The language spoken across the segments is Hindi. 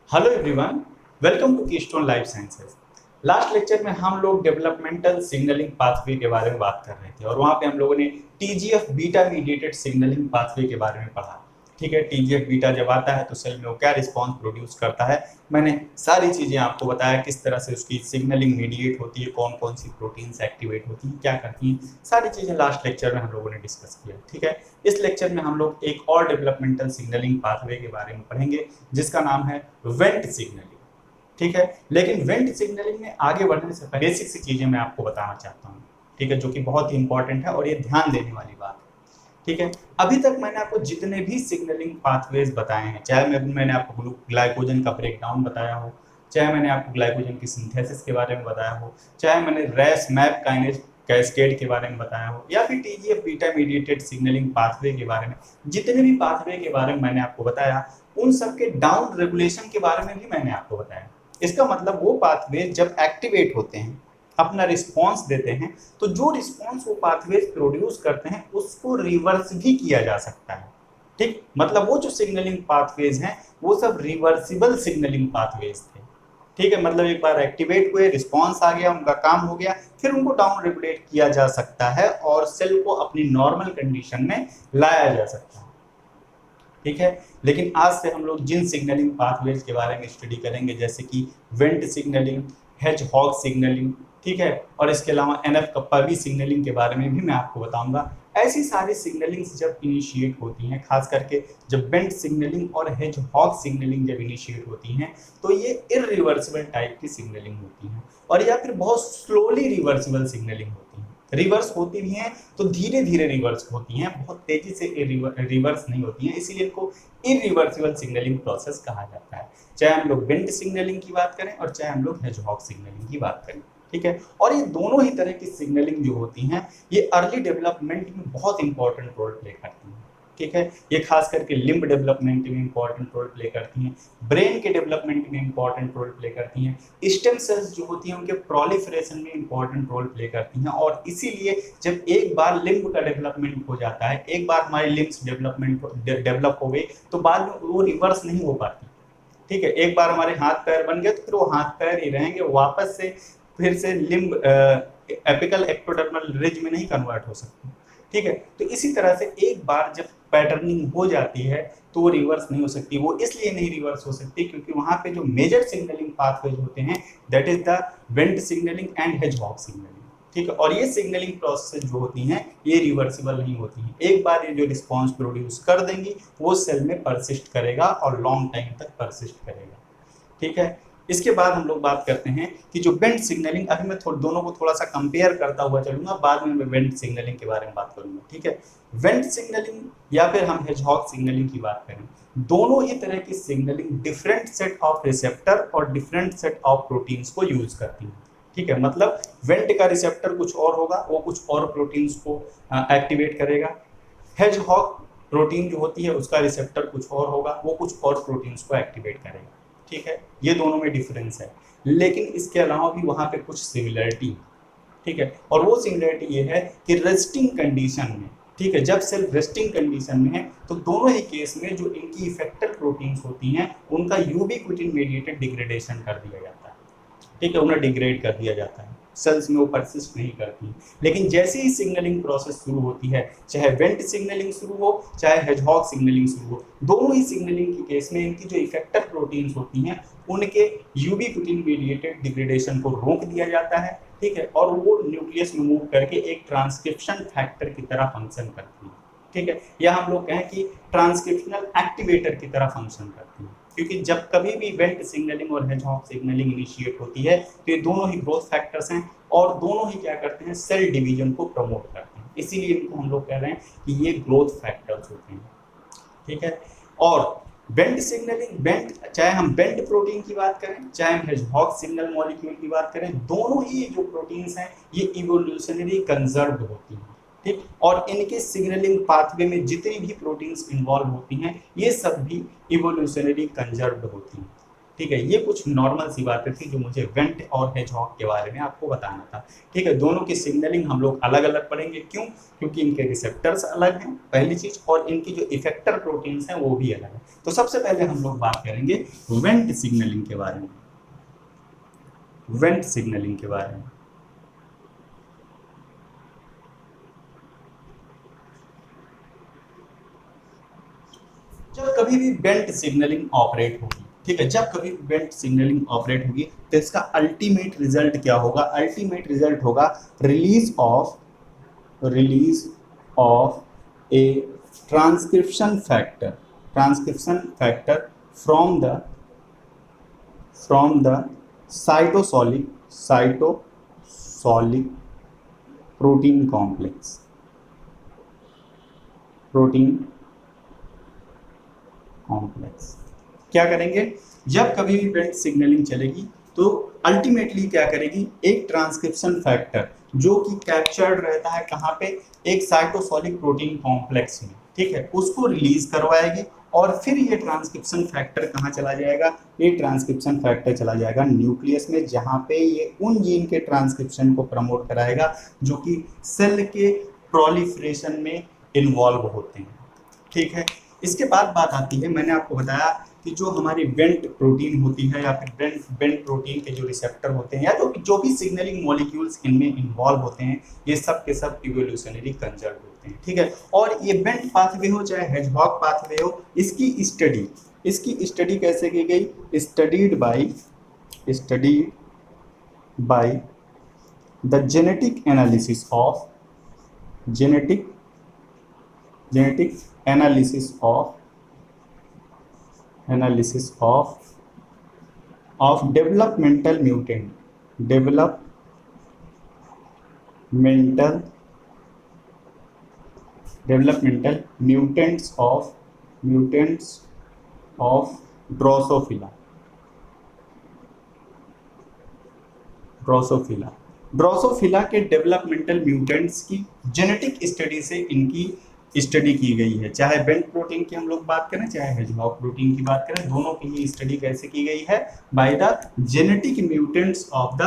Hello everyone, welcome to Keystone Life Sciences. Last lecture में हम लोग डेवलपमेंटल सिग्नलिंग पाथवे के बारे में बात कर रहे थे और वहां पे हम लोगों ने TGF beta mediated signalling pathway के बारे में पढ़ा। ठीक है, टीजीएफ बीटा जब आता है तो सेल में वो क्या रिस्पॉन्स प्रोड्यूस करता है, मैंने सारी चीजें आपको बताया किस तरह से उसकी सिग्नलिंग मीडिएट होती है, कौन कौन सी प्रोटीन्स एक्टिवेट होती हैं, क्या करती हैं, सारी चीजें लास्ट लेक्चर में हम लोगों ने डिस्कस किया। ठीक है, इस लेक्चर में हम लोग एक और डेवलपमेंटल सिग्नलिंग पाथवे के बारे में पढ़ेंगे जिसका नाम है वेंट सिग्नलिंग। ठीक है, लेकिन वेंट सिग्नलिंग में आगे बढ़ने से पहले बेसिक सी चीजें मैं आपको बताना चाहता हूँ। ठीक है, जो कि बहुत ही इंपॉर्टेंट है और ये ध्यान देने वाली बात है। ठीक है, अभी तक मैंने आपको जितने भी सिग्नलिंग पाथवेज बताए हैं, चाहे मैंने आपको ग्लाइकोजन का ब्रेकडाउन बताया हो, चाहे मैंने आपको ग्लाइकोजन की सिंथेसिस के बारे में बताया हो, चाहे मैंने रेस मैप काइनेज कैस्केड के बारे में बताया हो, या फिर TGF beta mediated signalling pathway के बारे में, जितने भी पाथवे के बारे में मैंने आपको बताया, उन सब के डाउन रेगुलेशन के बारे में भी मैंने आपको बताया। इसका मतलब वो पाथवे जब एक्टिवेट होते हैं, अपना रिस्पॉन्स देते हैं, तो जो रिस्पॉन्स वो पाथवेज प्रोड्यूस करते हैं उसको रिवर्स भी किया जा सकता है। ठीक, मतलब वो जो सिग्नलिंग पाथवेज हैं वो सब रिवर्सिबल सिग्नलिंग पाथवेज थे। ठीक है, मतलब एक बार एक्टिवेट हुए, रिस्पॉन्स आ गया, उनका काम हो गया, फिर उनको डाउन रेगुलेट किया जा सकता है और सेल को अपनी नॉर्मल कंडीशन में लाया जा सकता है। ठीक है, लेकिन आज से हम लोग जिन सिग्नलिंग पाथवेज के बारे में स्टडी करेंगे, जैसे कि वेंट सिग्नलिंग, हेजहॉग सिग्नलिंग, ठीक है, और इसके अलावा एनएफ कप्पा बी सिग्नलिंग के बारे में भी मैं आपको बताऊंगा। ऐसी सारी सिग्नलिंग्स जब इनिशिएट होती हैं, खास करके जब वेंट सिग्नलिंग और हेजहॉग सिग्नलिंग जब इनिशिएट होती हैं, तो ये इरिवर्सिबल टाइप की सिग्नलिंग होती हैं और या फिर बहुत स्लोली रिवर्सिबल सिग्नलिंग होती है। रिवर्स होती भी हैं तो धीरे धीरे रिवर्स होती हैं, बहुत तेजी से रिवर्स नहीं होती हैं, इसीलिए इनको इरिवर्सिबल सिग्नलिंग प्रोसेस कहा जाता है, चाहे हम लोग वेंट सिग्नलिंग की बात करें और चाहे हम लोग हेजहॉग सिग्नलिंग की बात करें। ठीक है, और ये दोनों ही तरह की सिग्नलिंग जो होती हैं ये अर्ली डेवलपमेंट में बहुत इंपॉर्टेंट रोल प्ले करती हैं। ठीक है, ये खास करके लिम्ब डेवलपमेंट में इंपॉर्टेंट रोल प्ले करती हैं, ब्रेन के डेवलपमेंट में इंपॉर्टेंट रोल प्ले करती हैं, स्टेम सेल्स जो होती हैं उनके प्रोलिफरेशन में इंपॉर्टेंट रोल प्ले करती हैं। और इसीलिए जब एक बार लिम्ब का डेवलपमेंट हो जाता है, एक बार हमारी लिम्स डेवलप हो गई, तो बाद में वो रिवर्स नहीं हो पाती। ठीक है, एक बार हमारे हाथ पैर बन गए तो फिर वो हाथ पैर ही रहेंगे, वापस से फिर से लिम्ब एपिकल एक्टोडर्मल रिज में नहीं कन्वर्ट हो सकती। ठीक है, तो इसी तरह से एक बार जब पैटर्निंग हो जाती है तो वो रिवर्स नहीं हो सकती। वो इसलिए नहीं रिवर्स हो सकती क्योंकि वहां पे जो मेजर सिग्नलिंग पाथवेज होते हैं that is the went signalling and hedgehog signalling. ठीक है, और ये सिग्नलिंग प्रोसेस जो होती हैं ये रिवर्सिबल नहीं होती हैं। एक बार ये जो रिस्पॉन्स प्रोड्यूस कर देंगी वो सेल में परसिस्ट करेगा और लॉन्ग टाइम तक परसिस्ट करेगा। ठीक है, इसके बाद हम लोग बात करते हैं कि जो वेंट सिग्नलिंग, अभी मैं दोनों को थोड़ा सा कंपेयर करता हुआ चलूंगा, बाद में मैं वेंट सिग्नलिंग के बारे में बात करूंगा। ठीक है, वेंट सिग्नलिंग या फिर हम हेजहॉग सिग्नलिंग की बात करें, दोनों ही तरह की signalling different set of receptor और डिफरेंट सेट ऑफ प्रोटीन्स को यूज करती है। ठीक है, मतलब वेंट का रिसेप्टर कुछ और होगा, वो कुछ और प्रोटीन्स को एक्टिवेट करेगा। हेजहॉग प्रोटीन जो होती है उसका रिसेप्टर कुछ और होगा, वो कुछ और प्रोटीन्स को एक्टिवेट करेगा। ठीक है, ये दोनों में डिफरेंस है, लेकिन इसके अलावा भी वहां पे कुछ सिमिलरिटी। ठीक है, और वो सिमिलरिटी ये है कि रेस्टिंग कंडीशन में, ठीक है, जब सेल रेस्टिंग कंडीशन में है तो दोनों ही केस में जो इनकी इफेक्टर प्रोटीन्स होती हैं उनका यूबीक्विटिन मेडिएटेड डिग्रेडेशन कर दिया जाता है। ठीक है, उन्हें डिग्रेड कर दिया जाता है, सेल्स में वो परसिस्ट नहीं करती। लेकिन जैसे ही सिग्नलिंग प्रोसेस शुरू होती है, चाहे वेंट सिग्नलिंग शुरू हो चाहे हेजहॉग सिग्नलिंग शुरू हो, दोनों ही सिग्नलिंग के केस में इनकी जो इफेक्टर प्रोटीन्स होती हैं उनके यूबीक्विटिन मेडिएटेड डिग्रेडेशन को रोक दिया जाता है। ठीक है, और वो न्यूक्लियस में मूव करके एक ट्रांसक्रिप्शन फैक्टर की तरह फंक्शन करती है। ठीक है, या हम लोग कहें कि ट्रांसक्रिप्शनल एक्टिवेटर की तरह फंक्शन करती है, क्योंकि जब कभी भी वेंट सिग्नलिंग और हेजहॉग सिग्नलिंग इनिशिएट होती है तो ये दोनों ही ग्रोथ फैक्टर्स हैं और दोनों ही क्या करते हैं, सेल डिवीजन को प्रमोट करते हैं, इसीलिए इनको हम लोग कह रहे हैं कि ये ग्रोथ फैक्टर्स होते हैं। ठीक है, और बेंट सिग्नलिंग, बेंट चाहे हम बेंट प्रोटीन की बात करें चाहे हम हेजहॉग सिग्नल मॉलिक्यूल की बात करें, दोनों ही जो प्रोटीन्स हैं ये इवोल्यूशनरी कंजर्व्ड होती हैं। ठीक, और इनके सिग्नलिंग पाथवे में जितनी भी प्रोटीन्स इन्वॉल्व होती हैं ये सब भी इवोल्यूशनरी कंजर्व्ड होती हैं। ठीक है, ये कुछ नॉर्मल सी बातें थी जो मुझे वेंट और हेजहॉग के बारे में आपको बताना था। ठीक है, दोनों की सिग्नलिंग हम लोग अलग अलग पढ़ेंगे। क्यों? क्योंकि इनके रिसेप्टर्स अलग हैं पहली चीज, और इनकी जो इफेक्टर प्रोटीन्स हैं वो भी अलग है। तो सबसे पहले हम लोग बात करेंगे वेंट सिग्नलिंग के बारे में। वेंट सिग्नलिंग के बारे में जब कभी भी वेंट सिग्नलिंग ऑपरेट होगी, ठीक है, जब कभी वेंट सिग्नलिंग ऑपरेट होगी तो इसका अल्टीमेट रिजल्ट क्या होगा? अल्टीमेट रिजल्ट होगा release of A transcription factor from the cytosolic protein complex क्या करेंगे? जब कभी भी वेंट सिग्नलिंग चलेगी तो अल्टीमेटली क्या करेगी? एक ट्रांसक्रिप्शन फैक्टर जो कि कैप्चर्ड रहता है कहाँ पे? एक साइटोसोलिक प्रोटीन कॉम्प्लेक्स में, ठीक है, उसको रिलीज करवाएगी और फिर ये ट्रांसक्रिप्शन फैक्टर कहाँ चला जाएगा? ये ट्रांसक्रिप्शन फैक्टर चला जाएगा न्यूक्लियस में, जहाँ पे ये उन जीन के ट्रांसक्रिप्शन को प्रमोट कराएगा जो कि सेल के प्रोलिफरेशन में इन्वॉल्व होते हैं। ठीक है, इसके बाद बात आती है, मैंने आपको बताया कि जो हमारी वेंट प्रोटीन होती है या फिर वेंट प्रोटीन के जो रिसेप्टर होते हैं या जो भी सिग्नलिंग मॉलिक्यूल्स इनमें इन्वॉल्व होते हैं, ये सब के सब इवोल्यूशनरी कंजर्व होते हैं। ठीक है, और ये वेंट पाथवे हो चाहे हेजहॉग पाथवे हो, इसकी स्टडी कैसे की गई? Studied by the genetic analysis of developmental mutants of Drosophila के डेवलपमेंटल म्यूटेंट्स की जेनेटिक स्टडी से इनकी स्टडी की गई है। चाहे वेंट प्रोटीन की हम लोग बात करें, चाहे हेजहॉग प्रोटीन की बात करें, दोनों की ही स्टडी कैसे की गई है? By the genetic mutants of the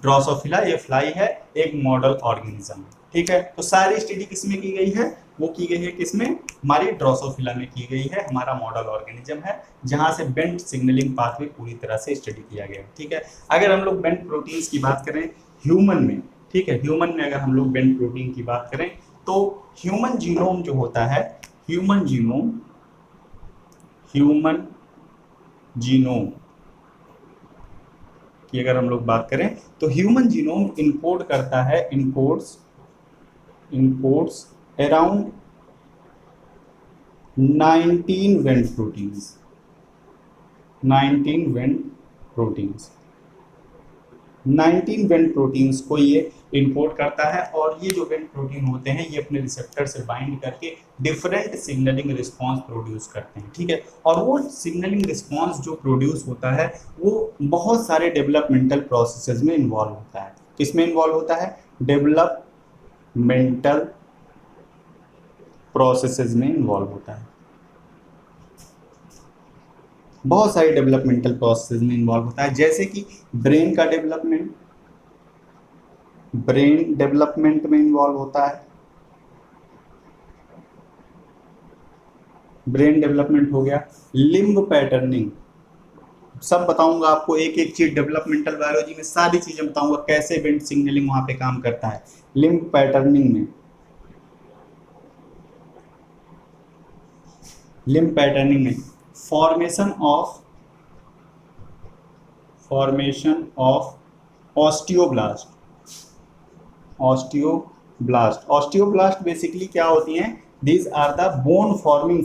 Drosophila. ये फ्लाई है, एक मॉडल ऑर्गेनिज्म। ठीक है, तो सारी स्टडी किसमें की गई है? वो की गई है किसमें? हमारी ड्रोसोफिला में की गई है, हमारा मॉडल ऑर्गेनिज्म है, जहां से वेंट सिग्नलिंग पाथवे पूरी तरह से स्टडी किया गया है। ठीक है, अगर हम लोग वेंट प्रोटीन्स की बात करें ह्यूमन में, ठीक है, ह्यूमन में अगर हम लोग वेंट प्रोटीन की बात करें तो ह्यूमन जीनोम जो होता है, ह्यूमन जीनोम की अगर हम लोग बात करें तो ह्यूमन जीनोम इनकोड करता है, इनकोड्स अराउंड 19 वेंट प्रोटीन्स को ये इनकोड करता है। और ये जो वेंट प्रोटीन होते हैं ये अपने रिसेप्टर से बाइंड करके डिफरेंट सिग्नलिंग रिस्पॉन्स प्रोड्यूस करते हैं। ठीक है, और वो सिग्नलिंग रिस्पॉन्स जो प्रोड्यूस होता है वो बहुत सारे डेवलपमेंटल प्रोसेसेस में इन्वॉल्व होता है। किसमें इन्वॉल्व होता है? डेवलपमेंटल प्रोसेसेस में इन्वॉल्व होता है, बहुत सारी डेवलपमेंटल प्रोसेस में इन्वॉल्व होता है, जैसे कि ब्रेन डेवलपमेंट में इन्वॉल्व होता है। ब्रेन डेवलपमेंट हो गया, लिम्ब पैटर्निंग, सब बताऊंगा आपको, एक एक चीज डेवलपमेंटल बायोलॉजी में सारी चीजें बताऊंगा कैसे वेंट सिग्नलिंग वहां पे काम करता है। लिम्ब पैटर्निंग में फॉर्मेशन ऑफ ऑस्टियोब्लास्ट बेसिकली क्या होती हैं? These are the bone forming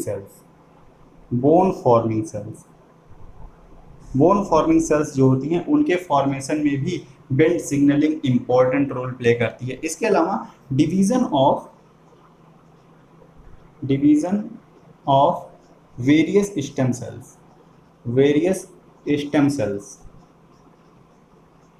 cells जो होती हैं उनके फॉर्मेशन में भी Wnt signalling important role play करती है। इसके अलावा division of various stem cells,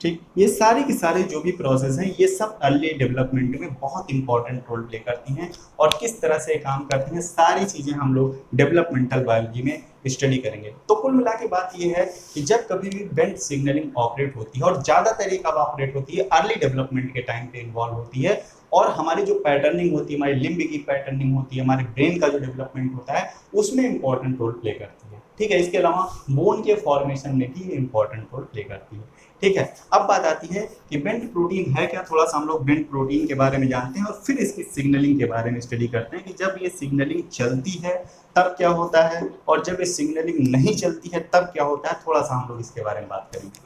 ठीक, ये सारे के सारे जो भी प्रोसेस हैं ये सब अर्ली डेवलपमेंट में बहुत इंपॉर्टेंट रोल प्ले करती हैं। और किस तरह से काम करती हैं सारी चीजें हम लोग डेवलपमेंटल बायोलॉजी में स्टडी करेंगे। तो कुल मिला के बात ये है कि जब कभी भी बेंट सिग्नलिंग ऑपरेट होती है, और ज़्यादातर ये कब ऑपरेट होती है, अर्ली डेवलपमेंट के टाइम पे इन्वॉल्व होती है, और हमारी जो पैटर्निंग होती है, हमारी लिम्ब की पैटर्निंग होती है, हमारे ब्रेन का जो डेवलपमेंट होता है, उसमें इंपॉर्टेंट रोल प्ले करती है। ठीक है, इसके अलावा बोन के फॉर्मेशन में भी इंपॉर्टेंट रोल प्ले करती है। ठीक है, अब बात आती है कि बेंट प्रोटीन है क्या। थोड़ा सा हम लोग बेंट प्रोटीन के बारे में जानते हैं और फिर इसकी सिग्नलिंग के बारे में स्टडी करते हैं कि जब ये सिग्नलिंग चलती है तब क्या होता है, और जब ये सिग्नलिंग नहीं चलती है तब क्या होता है। थोड़ा सा हम लोग इसके बारे में बात करेंगे।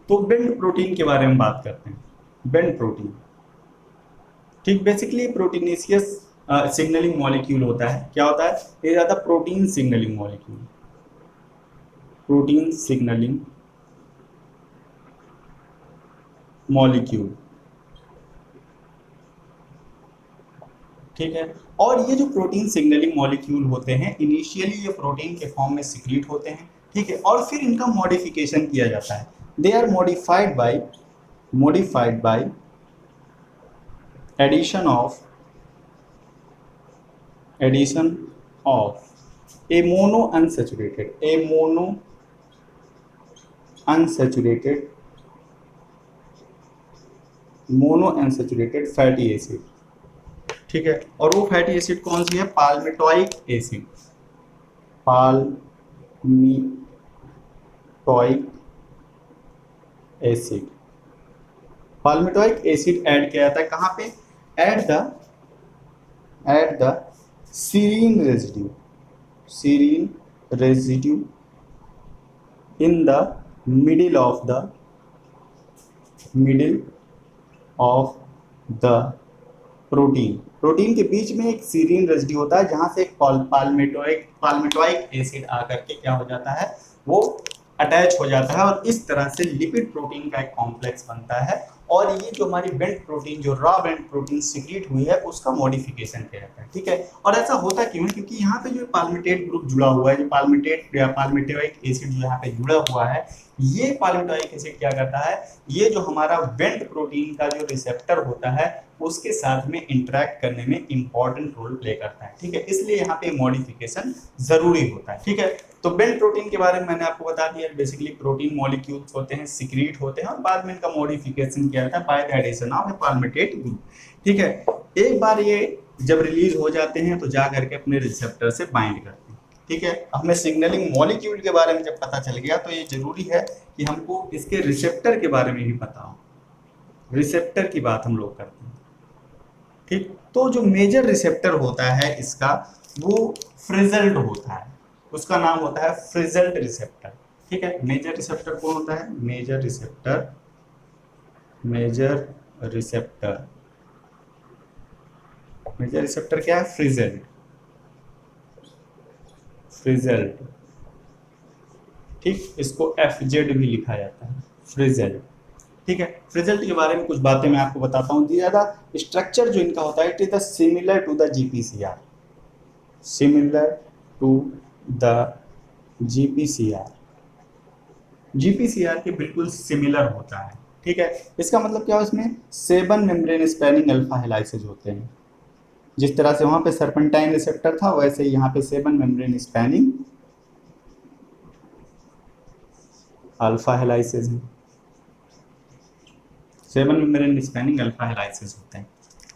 तो बेंट प्रोटीन के बारे में बात करते हैं। बेंट प्रोटीन, ठीक, बेसिकली प्रोटीनेशियस सिग्नलिंग मॉलिक्यूल होता है। क्या होता है, ये ज़्यादा protein signalling molecule, protein signalling molecule. ठीक है, और ये जो प्रोटीन सिग्नलिंग मॉलिक्यूल होते हैं, इनिशियली ये प्रोटीन के फॉर्म में सिक्रीट होते हैं। ठीक है, और फिर इनका मॉडिफिकेशन किया जाता है। They are modified by addition of a mono unsaturated fatty acid. ठीक है, और वो फैटी एसिड कौन सी है, palmitoleic acid. Palmitoleic acid add किया जाता है कहाँ पे, at the serine residue in the middle of the protein के बीच में एक सीरीन रेजिड्यू होता है, जहां से एक पाल्मिटोइक एसिड आकर के क्या हो जाता है, वो अटैच हो जाता है, और इस तरह से लिपिड प्रोटीन का एक कॉम्प्लेक्स बनता है। और ये जो हमारी बेंट प्रोटीन, जो रॉ बेंट प्रोटीन सिक्रीट हुई है, उसका मॉडिफिकेशन किया जाता है। ठीक है, और ऐसा होता क्यों है, क्योंकि यहाँ पे जो पाल्मिटेट ग्रुप जुड़ा हुआ है, जो पाल्मिटोइक एसिड जो यहाँ पे जुड़ा हुआ है, ये पाल्मिटोइक एसिड क्या करता है, ये जो हमारा बेंट प्रोटीन का जो रिसेप्टर होता है, उसके साथ में इंटरेक्ट करने में इंपॉर्टेंट रोल प्ले करता है। ठीक है, इसलिए यहाँ पे मॉडिफिकेशन जरूरी होता है। ठीक है, तो बेंट प्रोटीन के बारे में मैंने आपको बता दिया। बेसिकली प्रोटीन मॉलिक्यूल्स होते हैं, सिक्रीट होते हैं, और बाद में इनका मॉडिफिकेशन किया जाता है by the addition of a palmitate group. ठीक है, एक बार ये जब रिलीज हो जाते हैं तो जा करके अपने रिसेप्टर से बाइंड करते हैं। ठीक है, हमें सिग्नलिंग मॉलिक्यूल के बारे में जब पता चल गया तो ये जरूरी है कि हमको इसके रिसेप्टर के बारे में भी पता हो। रिसेप्टर की बात हम लोग करते हैं। ठीक, तो जो मेजर रिसेप्टर होता है इसका, वो फ्रिजल्ड होता है, उसका नाम होता है फ्रिजल्ड रिसेप्टर। ठीक है, मेजर रिसेप्टर कौन होता है, मेजर रिसेप्टर क्या है, फ्रिजल्ड। ठीक, इसको FZ भी लिखा जाता है, फ्रिजल्ड। ठीक है, फ्रिजल्ट के बारे में कुछ बातें मैं आपको बताता हूँ। ज़्यादा स्ट्रक्चर जो इनका होता है, it is the similar to the GPCR के बिल्कुल सिमिलर होता है। ठीक है, इसका मतलब क्या है, इसमें 7 मेम्ब्रेन स्पैनिंग अल्फा हेलाइसेज होते हैं। जिस तरह से वहां पे सर्पेंटाइन रिसेप्टर था, वैसे ही यहाँ पे 7 मेम्ब्रेन स्पैनिंग अल्फा हेलाइसेज है। 7 मेम्ब्रेन स्पैनिंग अल्फा हेलाइसेज होते हैं।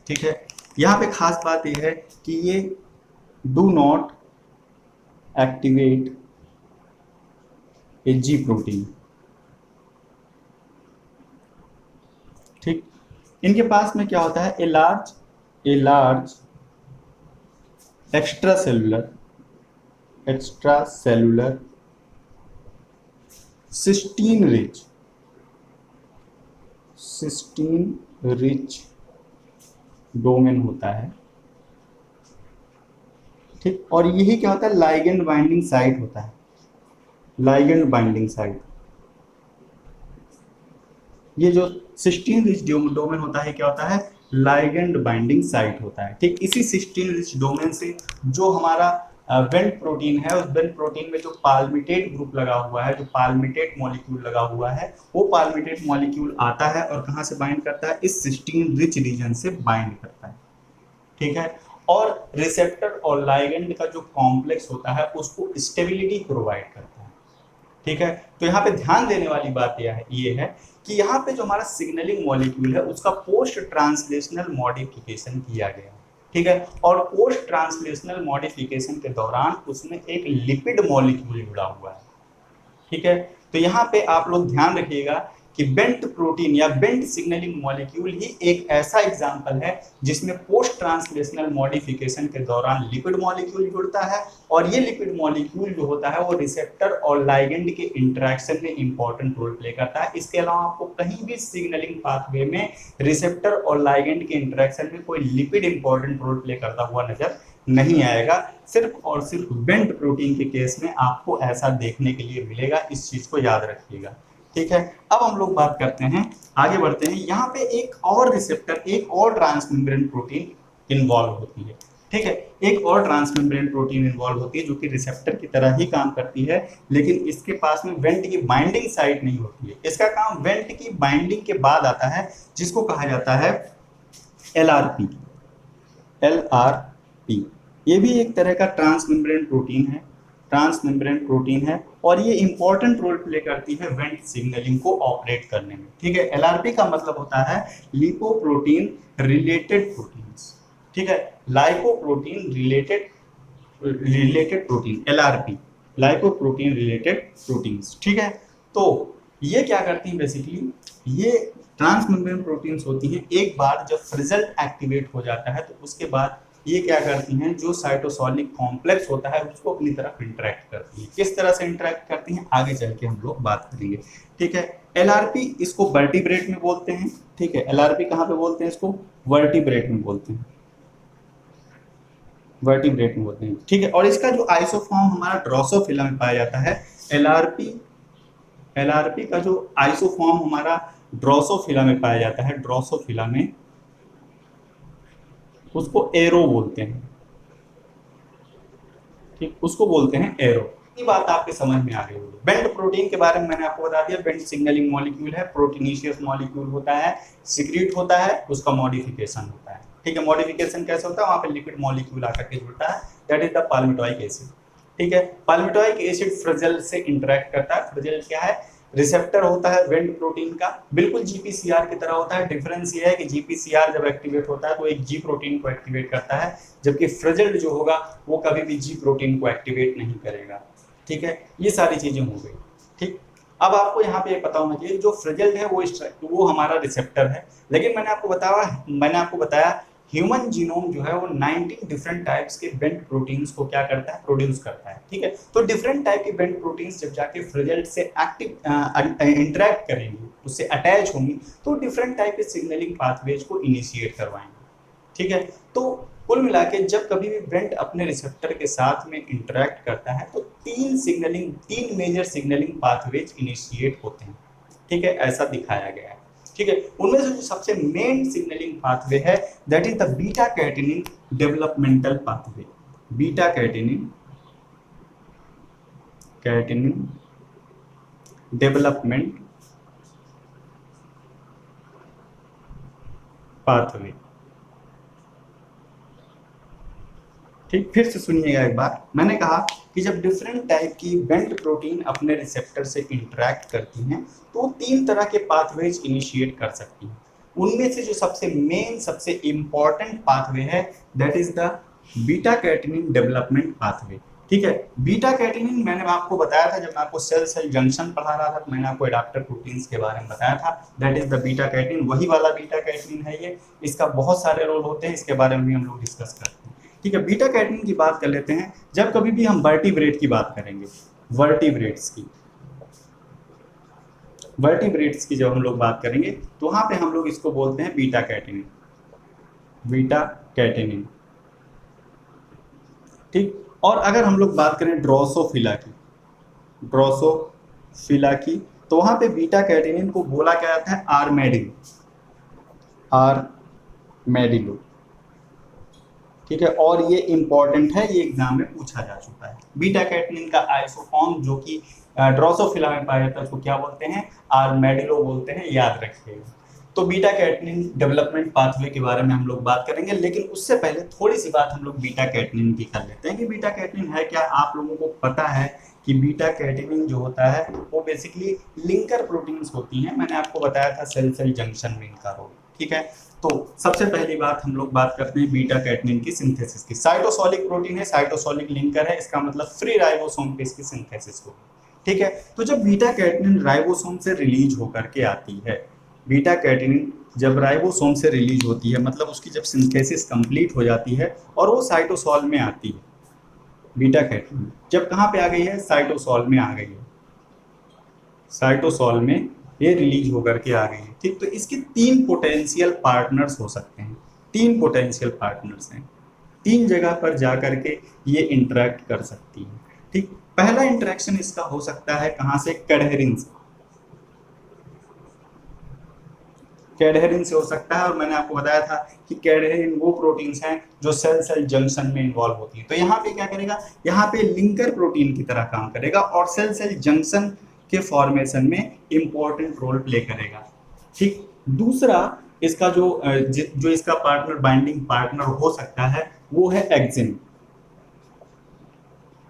ठीक है, यहाँ पे खास बात यह है कि ये do not activate a G protein. ठीक, इनके पास में क्या होता है, a large extracellular cysteine rich domain होता है। ठीक, और यही क्या होता है, लाइगेंड बाइंडिंग साइट होता है। लाइगेंड बाइंडिंग साइट, ये जो सिस्टीन रिच डोमेन होता है, क्या होता है, लाइगेंड बाइंडिंग साइट होता है। ठीक, इसी सिस्टीन रिच डोमेन से जो हमारा बेंट प्रोटीन है, उस बेंट प्रोटीन में जो पाल्मिटेट ग्रुप लगा हुआ है, जो पाल्मिटेट मॉलिक्यूल लगा हुआ है, वो पाल्मिटेट मॉलिक्यूल आता है और कहाँ से बाइंड करता है, इस सिस्टीन रिच रीजन से बाइंड करता है। ठीक है, और रिसेप्टर और लाइगेंड का जो कॉम्प्लेक्स होता है उसको स्टेबिलिटी प्रोवाइड करता है। ठीक है, तो यहाँ पे ध्यान देने वाली बात ये है कि यहाँ पे जो हमारा सिग्नलिंग मॉलिक्यूल है उसका पोस्ट ट्रांसलेशनल मॉडिफिकेशन किया गया। ठीक है, और पोस्ट ट्रांसलेशनल मॉडिफिकेशन के दौरान उसमें एक लिपिड मॉलिक्यूल जुड़ा हुआ है। ठीक है, तो यहाँ पे आप लोग ध्यान रखिएगा कि बेंट प्रोटीन या बेंट सिग्नलिंग मॉलिक्यूल ही एक ऐसा एग्जाम्पल है जिसमें पोस्ट ट्रांसलेशनल मॉडिफिकेशन के दौरान लिपिड मॉलिक्यूल जुड़ता है, और ये लिपिड मॉलिक्यूल जो होता है वो रिसेप्टर और लाइगेंड के इंटरेक्शन में इंपॉर्टेंट रोल प्ले करता है। इसके अलावा आपको कहीं भी सिग्नलिंग पाथवे में रिसेप्टर और लाइगेंड के इंटरेक्शन में कोई लिपिड इंपॉर्टेंट रोल प्ले करता हुआ नजर नहीं आएगा। सिर्फ और सिर्फ बेंट प्रोटीन के केस में आपको ऐसा देखने के लिए मिलेगा, इस चीज को याद रखिएगा। ठीक है, अब हम लोग बात करते हैं, आगे बढ़ते हैं। यहाँ पे एक और रिसेप्टर, एक और ट्रांसमेम्ब्रेन प्रोटीन इन्वॉल्व होती है। ठीक है, एक और ट्रांसमेम्ब्रेन प्रोटीन इन्वॉल्व होती है जो कि रिसेप्टर की तरह ही काम करती है, लेकिन इसके पास में वेंट की बाइंडिंग साइट नहीं होती है। इसका काम वेंट की बाइंडिंग के बाद आता है, जिसको कहा जाता है LRP। LRP ये भी एक तरह का ट्रांसमेम्ब्रेन प्रोटीन है, ट्रांसमेम्ब्रेन प्रोटीन है, और ये इंपॉर्टेंट रोल प्ले करती है वेंट सिग्नलिंग को ऑपरेट करने में। ठीक है, LRP का मतलब होता है लिपोप्रोटीन रिलेटेड प्रोटीन्स। ठीक है, lipoprotein related protein, LRP lipoprotein related proteins. ठीक है, तो ये क्या करती हैं बेसिकली, ये ट्रांसमेम्ब्रेन प्रोटीन्स होती हैं। एक बार जब फ्रिजल एक्टिवेट हो जाता है तो उसके बाद ये क्या करती हैं, जो साइटोसोलिक कॉम्प्लेक्स होता है उसको अपनी तरफ इंटरेक्ट करती है। किस तरह से इंटरेक्ट करती हैं आगे चल के हम लोग बात करेंगे। ठीक है, LRP इसको वर्टिब्रेट में बोलते हैं। ठीक है, LRP कहाँ पे बोलते हैं, इसको वर्टिब्रेट में बोलते हैं, वर्टिब्रेट में बोलते हैं। ठीक है, और इसका जो आइसोफॉर्म हमारा ड्रोसोफिला में पाया जाता है, LRP का जो आइसोफॉर्म हमारा ड्रोसोफिला में पाया जाता है, ड्रोसोफिला में उसको एरो बोलते हैं। ठीक, उसको बोलते हैं एरो। ये बात आपके समझ में आ गई होगी। बेंट प्रोटीन के बारे में मैंने आपको बता दिया, बेंट सिग्नलिंग मॉलिक्यूल है, प्रोटीनेशियस मॉलिक्यूल होता है, सिक्रीट होता है, उसका मॉडिफिकेशन होता है। ठीक है, मॉडिफिकेशन कैसे होता है, वहां पे लिपिड मॉलिक्यूल आकर के जुड़ता है, दैट इज द पाल्मिटोइक एसिड। ठीक है, पाल्मिटोइक एसिड फ्रिजल से इंटरेक्ट करता है। फ्रिजल क्या है, रिसेप्टर होता है वेंट प्रोटीन का, बिल्कुल GPCR की तरह होता है। डिफरेंस ये है कि GPCR जब एक्टिवेट होता है तो एक G प्रोटीन को एक्टिवेट करता है, जबकि फ्रिजल जो होगा वो कभी भी G प्रोटीन को एक्टिवेट नहीं करेगा। ठीक है, ये सारी चीजें हो गई। ठीक, अब आपको यहाँ पे पता होना चाहिए जो फ्रिजल है वो हमारा रिसेप्टर है, लेकिन मैंने आपको बताया ह्यूमन जीनोम जो है वो 19 डिफरेंट टाइप्स के बेंट प्रोटीन्स को क्या करता है, प्रोड्यूस करता है। ठीक है, तो डिफरेंट टाइप के बेंट प्रोटीन्स जब जाके फ्रिजल से इंटरेक्ट करेंगे, उससे अटैच होंगी, तो डिफरेंट टाइप के सिग्नलिंग पाथवेज को इनिशिएट करवाएंगे। ठीक है, तो कुल मिला के जब कभी भी बेंट अपने रिसेप्टर के साथ में इंटरेक्ट करता है तो तीन मेजर सिग्नलिंग पाथवेज इनिशिएट होते हैं। ठीक है, ऐसा दिखाया गया है। ठीक है, उनमें से जो सबसे मेन सिग्नलिंग पाथवे है that is the beta catenin developmental pathway. Beta catenin development pathway. ठीक, फिर से सुनिएगा एक बार, मैंने कहा कि जब डिफरेंट टाइप की बेंट प्रोटीन अपने रिसेप्टर से इंटरेक्ट करती हैं तो 3 तरह के पाथवेज इनिशिएट कर सकती हैं। उनमें से जो सबसे मेन, सबसे इंपॉर्टेंट पाथवे है that is the beta catenin development pathway. ठीक है, बीटा कैटेनिन मैंने आपको बताया था जब मैं आपको सेल सेल जंक्शन पढ़ा रहा था, तो मैंने आपको एडाप्टर प्रोटीन्स के बारे में बताया था, that is the beta catenin, वही वाला बीटा कैटेनिन है ये। इसका बहुत सारे रोल होते हैं, इसके बारे में भी हम लोग डिस्कस करते हैं। ठीक है, बीटा कैटेनिन की बात कर लेते हैं। जब कभी भी हम वर्टिब्रेट की बात करेंगे, वर्टिब्रेट्स की जब हम लोग बात करेंगे तो वहां पे हम लोग इसको बोलते हैं बीटा कैटेनिन। ठीक, और अगर हम लोग बात करें ड्रोसोफिला की तो वहां पे बीटा कैटेनिन को बोला क्या जाता है, आर्मेडिलो। ठीक है, और ये इंपॉर्टेंट है, ये एग्जाम में पूछा जा चुका है। बीटा कैटेनिन का आइसोफॉर्म जो कि ड्रोसोफिला में पाया जाता है उसको क्या बोलते हैं, आर्मेडिलो बोलते हैं, याद रखिएगा। तो बीटा कैटनिन डेवलपमेंट पाथवे के बारे में हम लोग बात करेंगे, लेकिन उससे पहले थोड़ी सी बात हम लोग बीटा कैटनिन की कर लेते हैं कि बीटा कैटनिन है क्या। आप लोगों को पता है कि बीटा कैटनिन जो होता है वो बेसिकली लिंकर प्रोटीन्स होती हैं। मैंने आपको बताया था सेल सेल जंक्शन में इनका रोल, ठीक है। तो सबसे पहली बात हम लोग बात करते हैं बीटा कैटनिन की सिंथेसिस की। साइटोसोलिक प्रोटीन है, साइटोसोलिक लिंकर है, इसका मतलब फ्री राइबोसोम पे इसकी सिंथेसिस होगी, ठीक है। तो जब बीटा कैटनिन राइबोसोम से रिलीज होकर के आती है, बीटा कैटनिन जब राइबोसोम से रिलीज होती है मतलब उसकी जब सिंथेसिस कंप्लीट हो जाती है और वो साइटोसोल में आती है, बीटा कैटनिन जब कहाँ पे आ गई है, साइटोसोल में आ गई है, साइटोसोल में ये रिलीज होकर के आ गई है, ठीक। तो इसके 3 पोटेंशियल पार्टनर्स हो सकते हैं, 3 पोटेंशियल पार्टनर्स हैं, 3 जगह पर जा करके ये इंटरेक्ट कर सकती है, ठीक। पहला इंटरेक्शन इसका हो सकता है कहाँ से, कैडहेरिन से, कैडहेरिन से हो सकता है। और मैंने आपको बताया था कि कैडहेरिन वो प्रोटीन्स हैं जो सेल सेल जंक्शन में इन्वॉल्व होती है। तो यहाँ पे क्या करेगा, यहाँ पे लिंकर प्रोटीन की तरह काम करेगा और सेल सेल जंक्शन के फॉर्मेशन में इंपॉर्टेंट रोल प्ले करेगा, ठीक। दूसरा इसका जो इसका पार्टनर, बाइंडिंग पार्टनर हो सकता है वो है एक्सिन।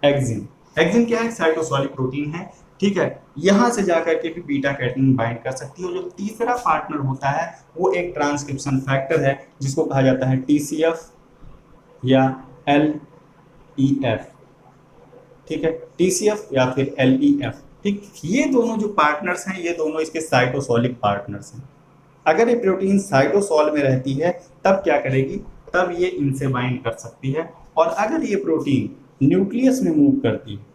एक्सिन एक्सिन क्या है, साइटोसोलिक प्रोटीन है, ठीक है। यहां से जाकर के भी बीटा कैटनिन बाइंड कर सकती है। और जो तीसरा पार्टनर होता है वो एक ट्रांसक्रिप्शन फैक्टर है जिसको कहा जाता है TCF या LEF, ठीक है, TCF या फिर LEF, ठीक। ये दोनों जो पार्टनर्स हैं ये दोनों इसके साइटोसोलिक पार्टनर्स हैं। अगर ये प्रोटीन साइटोसोल में रहती है तब क्या करेगी, तब ये इनसे बाइंड कर सकती है। और अगर ये प्रोटीन न्यूक्लियस में मूव करती है,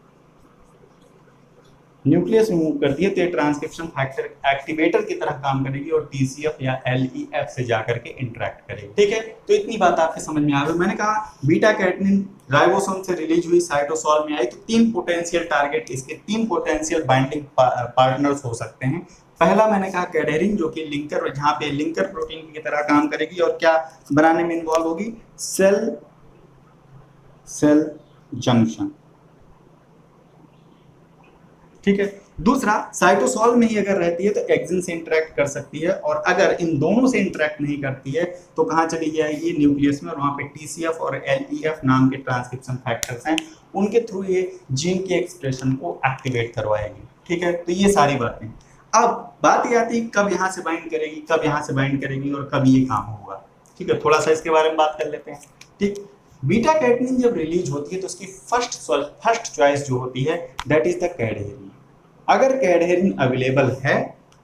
न्यूक्लियस में मूव करती है तो ये ट्रांसक्रिप्शन फैक्टर एक्टिवेटर की तरह काम करेगी और TCF या LEF से जाकर के इंटरेक्ट करेगी, ठीक है। तो इतनी बात आपके समझ में आ गई। मैंने कहा बीटा कैटनिन राइबोसोम से रिलीज हुई, साइटोसोल में आई, तो 3 पोटेंशियल टारगेट, इसके 3 पोटेंशियल बाइंडिंग पार्टनर्स हो सकते हैं। पहला मैंने कहा कैडहेरिन जो कि लिंकर, जहां पे लिंकर प्रोटीन की तरह काम करेगी और क्या बनाने में इन्वॉल्व होगी, सेल सेल जंक्शन, ठीक है। दूसरा साइटोसोल में ही अगर रहती है तो एक्सिन से इंटरेक्ट कर सकती है और अगर इन दोनों से इंटरेक्ट नहीं करती है तो कहाँ चली जाएगी, न्यूक्लियस में, और वहां पे TCF और LEF नाम के ट्रांसक्रिप्शन फैक्टर्स हैं, उनके थ्रू ये जीन के एक्सप्रेशन को एक्टिवेट करवाएगी, ठीक है। तो ये सारी बातें। अब बात ये आती है कब यहाँ से बाइंड करेगी, कब यहाँ से बाइंड करेगी और कब ये काम होगा, ठीक है। थोड़ा सा इसके बारे में बात कर लेते हैं, ठीक। बीटा कैटनिन जब रिलीज होती है तो उसकी फर्स्ट चॉइस जो होती है दैट इज द कैडहेरिन। अगर कैडहेरिन अवेलेबल है,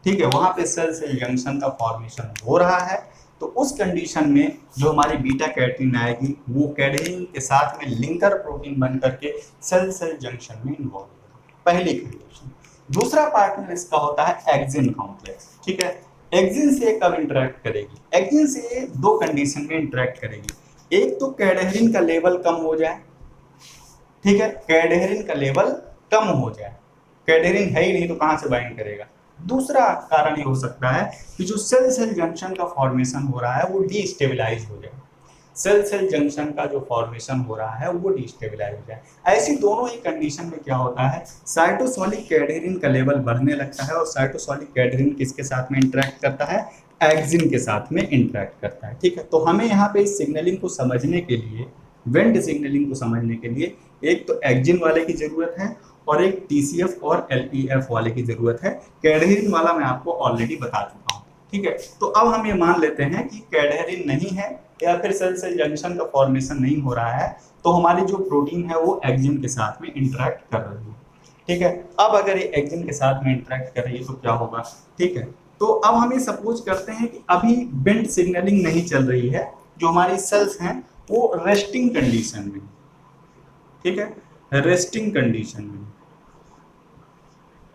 ठीक है, वहां पे सेल सेल जंक्शन का फॉर्मेशन हो रहा है, तो उस कंडीशन में जो हमारी बीटा कैटनिन आएगी वो कैडहेरिन के साथ में लिंकर प्रोटीन बन करके सेल सेल जंक्शन में इन्वॉल्व होगी, पहली कंडीशन। दूसरा पार्टनर इसका होता है एक्सिन कॉम्प्लेक्स, ठीक है। एक्सिन से कब इंटरेक्ट करेगी, एक्सिन से 2 कंडीशन में इंटरेक्ट करेगी। एक तो कैडहेरिन का लेवल कम हो जाए, ठीक है, कैडहेरिन का लेवल कम हो जाए, कैडहेरिन है ही नहीं तो कहां से बाइंड करेगा। दूसरा कारण ये हो सकता है कि जो सेल सेल जंक्शन का फॉर्मेशन हो रहा है वो डीस्टेबलाइज हो जाए, सेल सेल जंक्शन का जो फॉर्मेशन हो रहा है वो डीस्टेबलाइज हो जाए। ऐसी दोनों ही कंडीशन में क्या होता है, साइटोसोलिक कैडहेरिन का लेवल बढ़ने लगता है और साइटोसोलिक कैडहेरिन किसके साथ में इंटरेक्ट करता है, एक्सिन के साथ में इंटरेक्ट करता है, ठीक है। तो हमें यहाँ पे इस सिग्नलिंग को समझने के लिए, वेंट सिग्नलिंग को समझने के लिए एक तो एक्सिन वाले की जरूरत है और एक TCF और LEF वाले की जरूरत है। कैडहेरिन वाला मैं आपको ऑलरेडी बता चुका हूँ, ठीक है। तो अब हम ये मान लेते हैं कि कैडहेरिन नहीं है या फिर सेल सेल जंक्शन का फॉर्मेशन नहीं हो रहा है, तो हमारी जो प्रोटीन है वो एक्सिन के साथ में इंटरेक्ट कर रही है, ठीक है। अब अगर ये एक्सिन के साथ में इंटरेक्ट कर रही है तो क्या होगा, ठीक है। तो अब हम ये सपोज करते हैं कि अभी बेंट सिग्नलिंग नहीं चल रही है, जो हमारी सेल्स हैं वो रेस्टिंग कंडीशन में, ठीक है, रेस्टिंग कंडीशन में।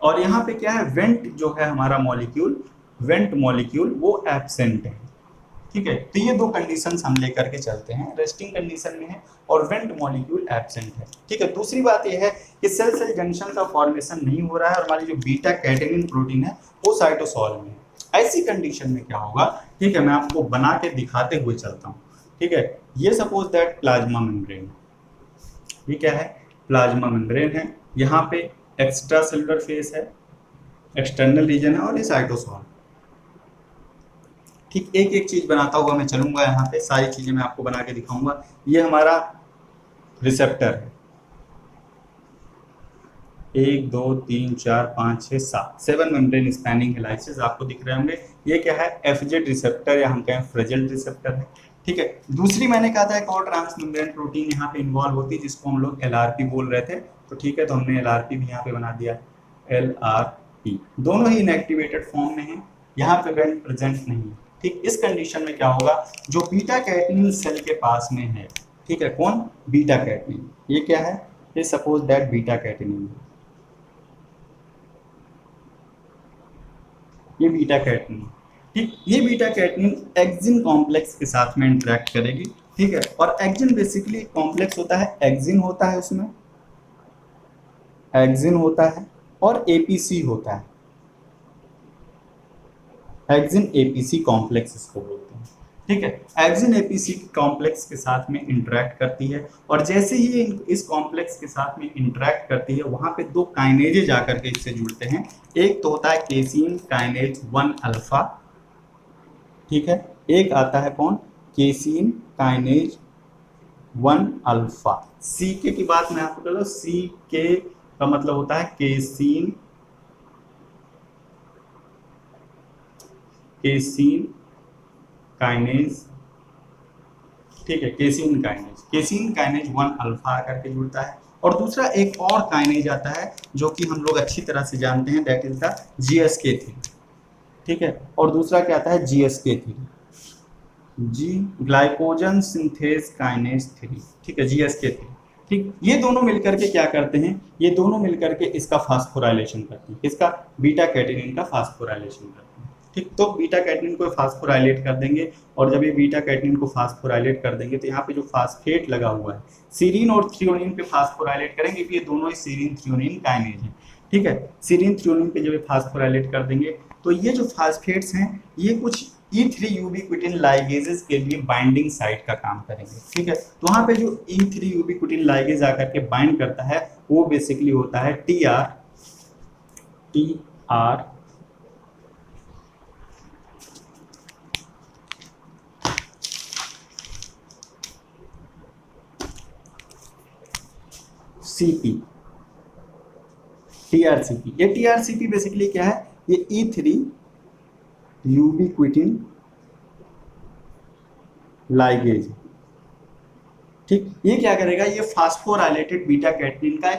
और यहाँ पे क्या है, वेंट जो है हमारा मॉलिक्यूल, वेंट मॉलिक्यूल वो एब्सेंट है, ठीक है। तो ये 2 कंडीशंस हम लेकर के चलते हैं, रेस्टिंग कंडीशन में है और वेंट मॉलिक्यूल एब्सेंट है, ठीक है। दूसरी बात ये है कि सेल सेल जंक्शन का फॉर्मेशन नहीं हो रहा है और हमारी जो बीटा कैटेनिन प्रोटीन है वो साइटोसोल में है। ऐसी कंडीशन में क्या होगा, ठीक है, मैं आपको बना के दिखाते हुए चलता हूँ, ठीक है। ये सपोज दैट प्लाज्मा मेम्ब्रेन, ये क्या है, प्लाज्मा मेम्ब्रेन है, यहाँ पे एक्स्ट्रा सेलुलर फेस है, एक्सटर्नल रीजन है और ये साइटोसोल, ठीक, एक एक चीज बनाता हुआ मैं चलूंगा, यहाँ पे सारी चीजें मैं आपको बना के दिखाऊंगा। ये हमारा रिसेप्टर है, 1 2 3 4 5 6 7 7 मेम्ब्रेन स्पैनिंग हेलाइसिस आपको दिख रहे होंगे। ये क्या है, एफजेड रिसेप्टर या हम कहें फ्रेजल रिसेप्टर है। ठीक है, दूसरी मैंने कहा था एक और ट्रांस मेम्ब्रेन प्रोटीन यहाँ पे इन्वॉल्व होती है जिसको हम लोग एलआरपी बोल रहे थे। तो ठीक है, तो हमने एलआरपी भी यहाँ पे बना दिया, एलआरपी। दोनों ही इनएक्टिवेटेड फॉर्म में है, यहाँ पे वेंट प्रेजेंट नहीं है। ठीक, इस कंडीशन में क्या होगा, जो बीटा कैटनिन सेल के पास में है, ठीक है, कौन, बीटा कैटनिन, ये क्या है, ये सपोज दैट बीटा कैटनिन है, ये बीटा कैटनिन। ठीक, ये बीटा कैटनिन एक्सिन कॉम्प्लेक्स के साथ में इंटरेक्ट करेगी। ठीक है, और एक्सिन बेसिकली कॉम्प्लेक्स होता है, एक्सिन होता है उसमें, एक्सिन होता है और एपीसी होता है, एक्सिन एपीसी कॉम्प्लेक्स इसको बोलते हैं। ठीक है, एक्सिन एपीसी कॉम्प्लेक्स के साथ में इंटरेक्ट करती है, और जैसे ही ये इस कॉम्प्लेक्स के साथ में इंटरेक्ट करती है, वहां पे दो काइनेजेज आकर के इससे जुड़ते हैं। एक तो होता है केसीन काइनेज 1 अल्फा, ठीक है, एक आता है कौन, केसीन काइनेज 1 अल्फा। सी के की बात मैं आपको कर रहा हूं, सी के का मतलब होता है केसीन, केसीन काइनेज, ठीक है, casein kinase, casein kinase 1 alpha आकर के जुड़ता है। और दूसरा एक और काइनेज आता है जो कि हम लोग अच्छी तरह से जानते हैं, दैट इज द GSK3। ठीक है, और दूसरा क्या आता है, GSK3, जी ग्लाइकोजन सिंथेज काइनेज 3। ठीक है, GSK3। ठीक, ये दोनों मिलकर के क्या करते हैं, ये दोनों मिलकर के इसका फास्फोराइलेशन करते हैं, इसका बीटा कैटेनिन का फास्फोराइलेशन करते हैं। ठीक, तो बीटा कैटेनिन को फास्फोराइलेट कर देंगे, और जब ये बीटा कैटेनिन को फास्फोराइलेट कर देंगे तो यहाँ पे जो फास्फेट लगा हुआ है, सीरीन और थ्रियोनिन पे फास्फोराइलेट करेंगे, ये दोनों ही सीरीन थ्रियोनिन काइनेज है। ठीक है, सीरीन थ्रियोनिन पे जब ये फास्फोराइलेट कर देंगे तो ये जो फास्फेट्स हैं ये कुछ E3 यूबिक्विटिन लाइगेजेस के लिए बाइंडिंग साइट का काम करेंगे। ठीक है, तो वहां पे जो E3 यूबिक्विटिन लाइगेज आकर के बाइंड करता है वो बेसिकली होता है TR, CP, TRCP। ये TRCP बेसिकली क्या है, ये E3 यूबिक्विटिन लाइगेज। ठीक, ये क्या करेगा, ये फास्फोराइलेटेड बीटा कैटनिन का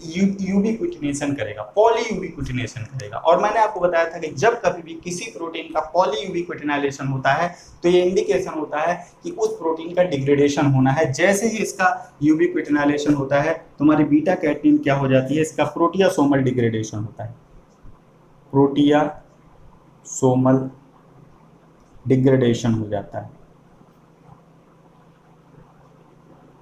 यूबिक्विटिनेशन करेगा, पॉली यूबिक्विटिनेशन करेगा। और मैंने आपको बताया था कि जब कभी भी किसी प्रोटीन का पॉली यूबिक्विटिनाइलेशन होता है तो ये इंडिकेशन होता है कि उस प्रोटीन का डिग्रेडेशन होना है। जैसे ही इसका यूबिक्विटिनाइलेशन होता है तुम्हारी बीटा कैटनिन क्या हो जाती है, इसका प्रोटियासोमल डिग्रेडेशन होता है, प्रोटियासोमल डिग्रेडेशन हो जाता है।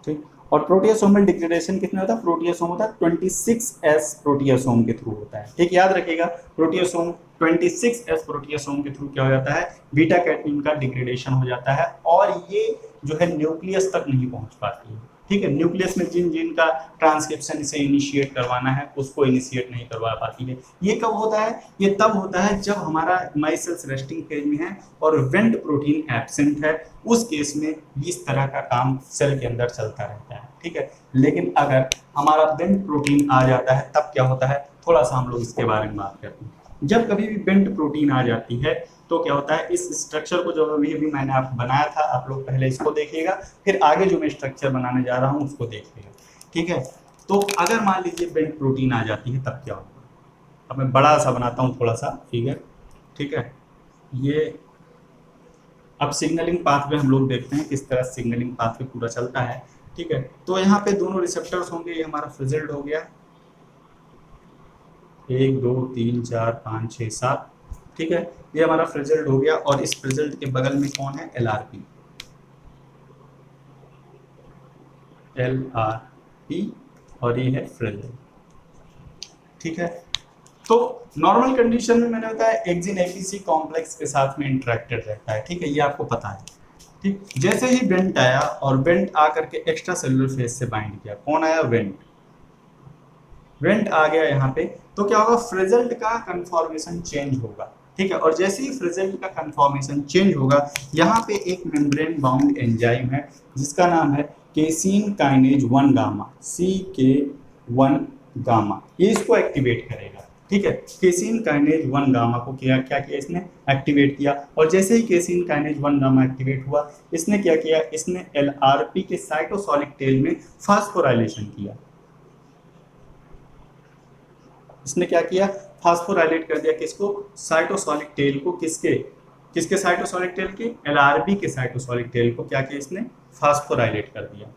ठीक, और प्रोटियासोमल डिग्रेडेशन कितना होता है, प्रोटियासोम होता है 26S प्रोटियासोम के थ्रू होता है। ठीक, याद रखिएगा, प्रोटियासोम 26S प्रोटियासोम के थ्रू क्या हो जाता है, बीटा कैटनिन का डिग्रेडेशन हो जाता है, और ये जो है न्यूक्लियस तक नहीं पहुंच पाती है। ठीक है, न्यूक्लियस में जिन जिन का ट्रांसक्रिप्शन इसे इनिशिएट करवाना है उसको इनिशिएट नहीं करवा पाती है। ये कब होता है, ये तब होता है जब हमारा माइसेल्स रेस्टिंग फेज में है और वेंट प्रोटीन एब्सेंट है, उस केस में इस तरह का काम सेल के अंदर चलता रहता है। ठीक है, लेकिन अगर हमारा वेंट प्रोटीन आ जाता है तब क्या होता है, थोड़ा सा हम लोग इसके बारे में बात करते हैं। जब कभी भी वेंट प्रोटीन आ जाती है तो क्या होता है, इस स्ट्रक्चर को जो अभी अभी मैंने आपको बनाया था, आप लोग पहले इसको देखिएगा, फिर आगे जो मैं स्ट्रक्चर बनाने जा रहा हूँ उसको देखिएगा। ठीक है, तो अगर मान लीजिए वेंट प्रोटीन आ जाती है तब क्या होगा, अब मैं बड़ा सा बनाता हूँ थोड़ा सा फिगर। ठीक है, ये अब सिग्नलिंग पाथवे हम लोग देखते हैं किस तरह सिग्नलिंग पाथवे पूरा चलता है। ठीक है, तो यहाँ पे दोनों रिसेप्टर्स होंगे, ये हमारा फ्रिजल्ड हो गया, 1 2 3 4 5 6 7। ठीक है, ये हमारा फ्रिजल्ड हो गया, और इस फ्रिजल्ड के बगल में कौन है, LRP, और ये है फ्रिजल्ड। ठीक है, तो नॉर्मल कंडीशन में मैंने बताया एक्सिन एपीसी कॉम्प्लेक्स के साथ में इंटरेक्टेड रहता है। ठीक है, ये आपको पता है। ठीक, जैसे ही वेंट आया और वेंट आकर के एक्स्ट्रा सेलुलर फेज से बाइंड किया, कौन आया, वेंट, वेंट आ गया यहाँ पे, तो क्या होगा, फ्रिजल्ड का कन्फॉर्मेशन चेंज होगा। ठीक है। और जैसे ही फ्रेजल का कन्फॉर्मेशन चेंज होगा, यहाँ पे एक मेम्ब्रेन बाउंड एंजाइम है जिसका नाम है casein kinase 1 gamma, CK1 gamma, ये इसको एक्टिवेट करेगा। ठीक है, केसीन काइनेज 1 गामा को क्या किया इसने, एक्टिवेट किया। और जैसे ही केसीन काइनेज 1 गामा एक्टिवेट हुआ, इसने क्या किया, इसने LRP के साइटोसोलिक टेल में फास्फोराइलेशन किया। इसने क्या किया, फास्फोराइलेट कर दिया किसको, साइटोसोलिक टेल को। किसके साइटोसोलिक टेल की, LRP के साइटोसोलिक टेल को क्या किया इसने, फास्फोराइलेट कर दिया।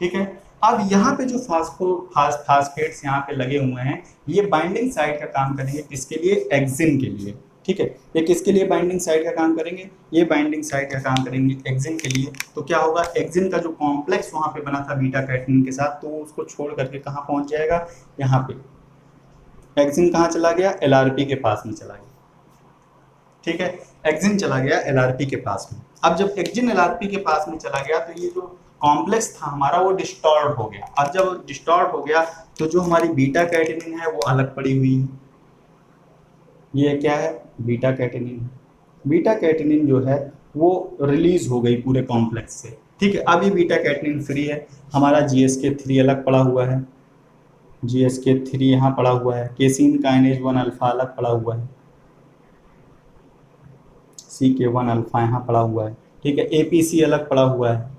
ठीक है, अब यहाँ पे जो फास्फेट्स यहाँ पे लगे हुए हैं, ये बाइंडिंग साइट का काम करेंगे किसके लिए, एक्सिन के लिए। ठीक है, ये किसके लिए बाइंडिंग साइट का काम करेंगे, ये बाइंडिंग साइट का काम करेंगे एक्सिन के लिए। तो क्या होगा, एक्सिन का जो कॉम्प्लेक्स वहाँ पे बना था बीटा कैटनिन के साथ, तो उसको छोड़ करके कहाँ पहुँच जाएगा, यहाँ पे एक्सिन कहाँ चला गया, LRP के पास में चला गया। ठीक है, एक्सिन चला गया LRP के पास में। अब जब एक्सिन LRP के पास में चला गया, तो ये जो कॉम्प्लेक्स था हमारा वो डिस्टॉर्ट हो गया। अब जब डिस्टॉर्ट हो गया, तो जो हमारी बीटा कैटेनिन है वो अलग पड़ी हुई है। ये क्या है, बीटा कैटेनिन। बीटा कैटेनिन जो है वो रिलीज हो गई पूरे कॉम्प्लेक्स से। ठीक है, अब ये बीटा कैटेनिन फ्री है। हमारा GSK3 अलग पड़ा हुआ है, GSK3 यहाँ पड़ा हुआ है, केसीन काइनेज 1 अल्फा अलग पड़ा हुआ है, CK1 अल्फा यहाँ पड़ा हुआ है। ठीक है, APC अलग पड़ा हुआ है।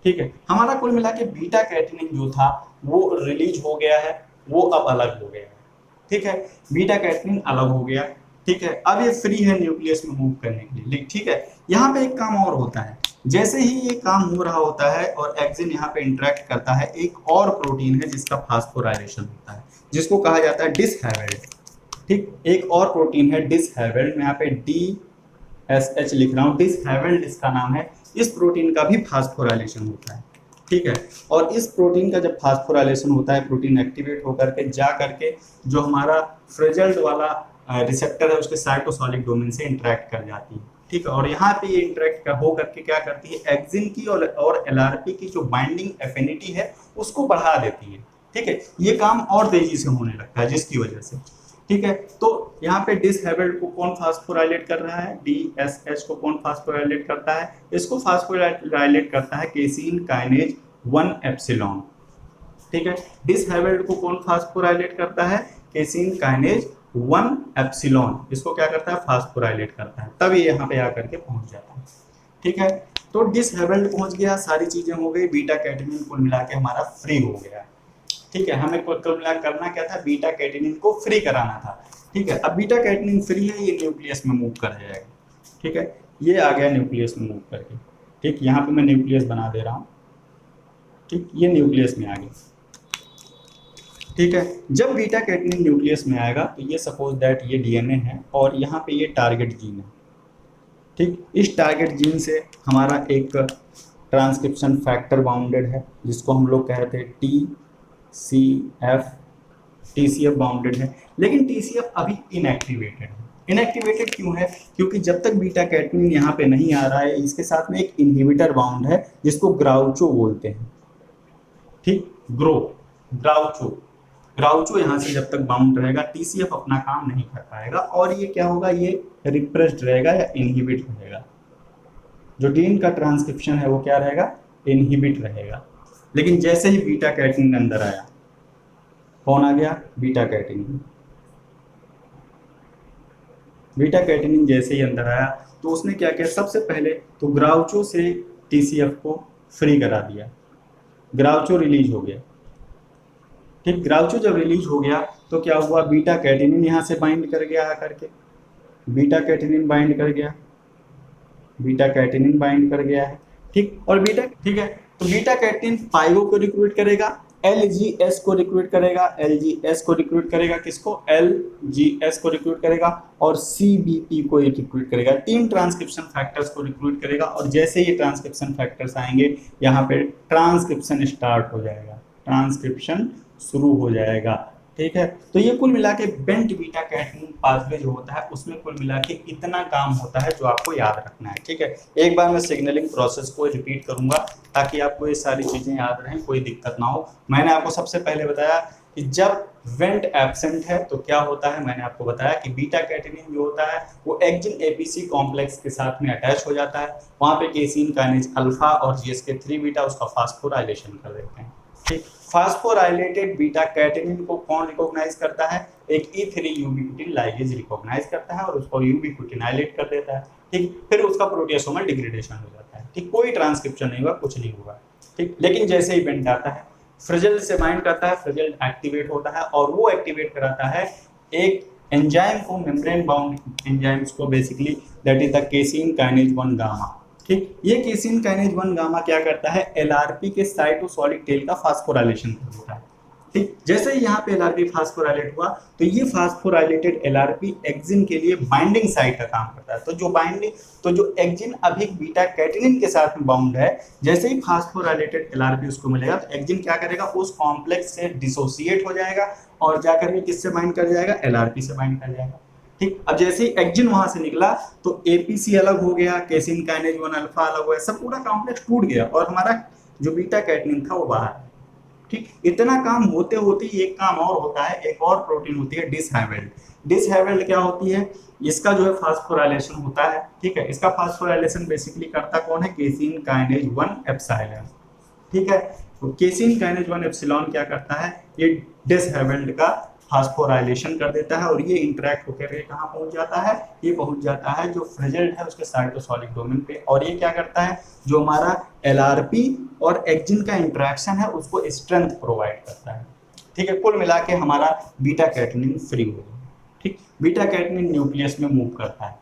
ठीक है, हमारा कुल मिला के बीटा कैटेनिन जो था वो रिलीज हो गया है, वो अब अलग हो गया है। ठीक है, बीटा कैटेनिन अलग हो गया। ठीक है, अब ये फ्री है न्यूक्लियस में मूव करने के लिए। ठीक है, यहाँ पे एक काम और होता है, जैसे ही ये काम हो रहा होता है और एक्सिन यहाँ पे इंटरेक्ट करता है, एक और प्रोटीन है जिसका फास्फोराइलेशन होता है, जिसको कहा जाता है डिसहेवेल्ड। ठीक, एक और प्रोटीन है डिसहेवेल्ड, मैं यहाँ पे DSH लिख रहा हूँ, डिसहेवेल्ड इसका नाम है। इस प्रोटीन का भी फास्फोराइलेशन होता है। ठीक है, और इस प्रोटीन का जब फास्फोराइलेशन होता है, प्रोटीन एक्टिवेट होकर के जा करके जो हमारा फ्रेजल्ड वाला रिसेप्टर है उसके साइटोसोलिक डोमेन से इंटरेक्ट कर जाती है। ठीक है, और यहाँ पे ये इंटरेक्ट हो करके क्या करती है, एक्सिन की और LRP की जो बाइंडिंग एफिनिटी है उसको बढ़ा देती है। ठीक है, ये काम और तेजी से होने लगता है जिसकी वजह से। ठीक है, तो यहाँ पे डिसहेवेल्ड को कौन फास्फोराइलेट कर रहा है, DSH को कौन फास्फोराइलेट करता है, इसको फास्फोराइलेट करता है केसीन काइनेज 1 एप्सिलॉन। ठीक है, डिसहेवेल्ड को कौन फास्फोराइलेट करता है, केसीन काइनेज 1 एप्सिलॉन, इसको क्या करता है, फास्फोराइलेट करता है, तब ये यहाँ पे आकर के पहुंच जाता है। ठीक है, तो डिसहेवेल्ड पहुंच गया, सारी चीजें हो गई, बीटा कैटेनिन कुल मिला के हमारा फ्री हो गया। ठीक है, हमें कुल मिला करना क्या था, बीटा कैटेनिन को फ्री कराना था। ठीक है, अब बीटा कैटेनिन फ्री है, ये न्यूक्लियस में मूव कर जाएगा। ठीक है, ये आ गया न्यूक्लियस में मूव करके। ठीक, यहाँ पे मैं न्यूक्लियस बना दे रहा हूँ। ठीक, ये न्यूक्लियस में आ गया। ठीक है, जब बीटा कैटेनिन न्यूक्लियस में आएगा, तो ये सपोज दैट ये DNA है और यहाँ पे ये टारगेट जीन है। ठीक, इस टारगेट जीन से हमारा एक ट्रांसक्रिप्शन फैक्टर बाउंडेड है, जिसको हम लोग कहते हैं TCF बाउंडेड है, लेकिन TCF अभी इनएक्टिवेटेड है। इनएक्टिवेटेड क्यों है, क्योंकि जब तक बीटा कैटेनिन यहाँ पे नहीं आ रहा है, इसके साथ में एक इनहिबिटर बाउंड है जिसको ग्राउचो बोलते हैं। ठीक, ग्राउचो यहाँ से जब तक बाउंड रहेगा, TCF अपना काम नहीं कर पाएगा और ये क्या होगा, ये रिप्रेस्ड रहेगा या इनहिबिट रहेगा। जो जीन का ट्रांसक्रिप्शन है वो क्या रहेगा, इनहिबिट रहेगा। लेकिन जैसे ही बीटा कैटेनिन अंदर आया, कौन आ गया, बीटा कैटेनिन। बीटा कैटेनिन जैसे ही अंदर आया, तो उसने क्या किया, सबसे पहले तो ग्राउचो से TCF को फ्री करा दिया, ग्राउचो रिलीज हो गया। ठीक, ग्राउचो जब रिलीज हो गया तो क्या हुआ, बीटा कैटेनिन यहाँ से बाइंड कर गया आकर के, बीटा कैटेनिन बाइंड कर गया, बीटा कैटेनिन बाइंड कर गया है। ठीक, और बीटा, ठीक है, तो बीटा कैटेनिन पाइगो को रिक्रूट करेगा, LGS को रिक्रूट करेगा, LGS को रिक्रूट करेगा, किसको, LGS को रिक्रूट करेगा, और CBP को रिक्रूट करेगा, 3 ट्रांसक्रिप्शन फैक्टर्स को रिक्रूट करेगा। और जैसे ये ट्रांसक्रिप्शन फैक्टर्स आएंगे, यहाँ पे ट्रांसक्रिप्शन स्टार्ट हो जाएगा, ट्रांसक्रिप्शन शुरू हो जाएगा। ठीक है, तो ये कुल मिला के बेंट बीटा कैटेनिन पाथवे जो होता है, उसमें कुल मिला के इतना काम होता है जो आपको याद रखना है। ठीक है, एक बार मैं सिग्नलिंग प्रोसेस को रिपीट करूंगा ताकि आपको ये सारी चीज़ें याद रहें, कोई दिक्कत ना हो। मैंने आपको सबसे पहले बताया कि जब वेंट एब्सेंट है तो क्या होता है, मैंने आपको बताया कि बीटा कैटेनिन जो होता है वो एक्जिन एपीसी कॉम्प्लेक्स के साथ में अटैच हो जाता है, वहां पे केसीन काइनेज अल्फा और जीएसके3 बीटा उसका फास्फोराइलेशन कर देते हैं। ठीक, फास्फोराइलेटेड बीटा कैटेनिन को कौन रिकॉग्नाइज करता है, एक E3 यूबिक्विटिन लाइगेज रिकॉग्नाइज करता है और उसको यूबिक्विटिनाइलेट कर देता है। ठीक, फिर उसका प्रोटियोसोमल डिग्रेडेशन हो जाता है। ठीक, कोई ट्रांसक्रिप्शन नहीं हुआ, कुछ नहीं हुआ। ठीक, लेकिन जैसे ही इवेंट आता है फ्रिजल से बाइंड करता है, फ्रिजल एक्टिवेट होता है और वो एक्टिवेट कराता है एक एंजाइम को, मेम्ब्रेन बाउंड एंजाइम्स को basically, that is the casein kinase 1 gamma. ठीक, ये केसीन काइनेज 1 गामा क्या करता है, एलआरपी के साइटोसोलिक टेल का फास्फोराइलेशन कर देता है। ठीक, जैसे ही यहाँ पे एलआरपी फास्फोराइलेट हुआ तो ये फास्फोराइलेटेड एलआरपी एक्जिन के लिए बाइंडिंग साइट का काम करता है। तो जो एक्जिन अभी बीटा कैटेनिन के साथ में बाउंड है, जैसे ही फास्फोराइलेटेड एलआरपी उसको मिलेगा तो एक्जिन क्या करेगा, उस कॉम्प्लेक्स से डिसोसिएट हो जाएगा और जाकर के किससे बाइंड कर जाएगा, एलआरपी से बाइंड कर जाएगा। ठीक, अब जैसे ही एक्जिन वहां से निकला तो एपीसी अलग हो गया, केसिन काइनेज 1 अल्फा अलग हो गया, सब पूरा कॉम्प्लेक्स टूट गया और हमारा जो बीटा कैटेनिन था वो बाहर। ठीक, इतना काम होते होते एक काम और होता है, एक और प्रोटीन होती है डिसहैवेल्ड। डिसहैवेल्ड क्या होती है, इसका जो है फास्फोराइलेशन होता है। ठीक है, इसका फास्फोराइलेशन बेसिकली करता कौन है, केसीन काइनेज 1 एप्सिलॉन। ठीक है, तो केसीन काइनेज 1 एप्सिलॉन क्या करता है, ये डिसहैवेल्ड का फास्फोराइलेशन कर देता है और ये इंटरेक्ट होकर के कहाँ पहुंच जाता है, ये पहुंच जाता है जो फ्रिजल्ड है उसके साइटोसोलिक डोमेन पे, और ये क्या करता है, जो हमारा एलआरपी और एक्जिन का इंटरेक्शन है उसको स्ट्रेंथ प्रोवाइड करता है। ठीक है, कुल मिला के हमारा बीटा कैटेनिन फ्री हो गया। ठीक, बीटा कैटेनिन न्यूक्लियस में मूव करता है,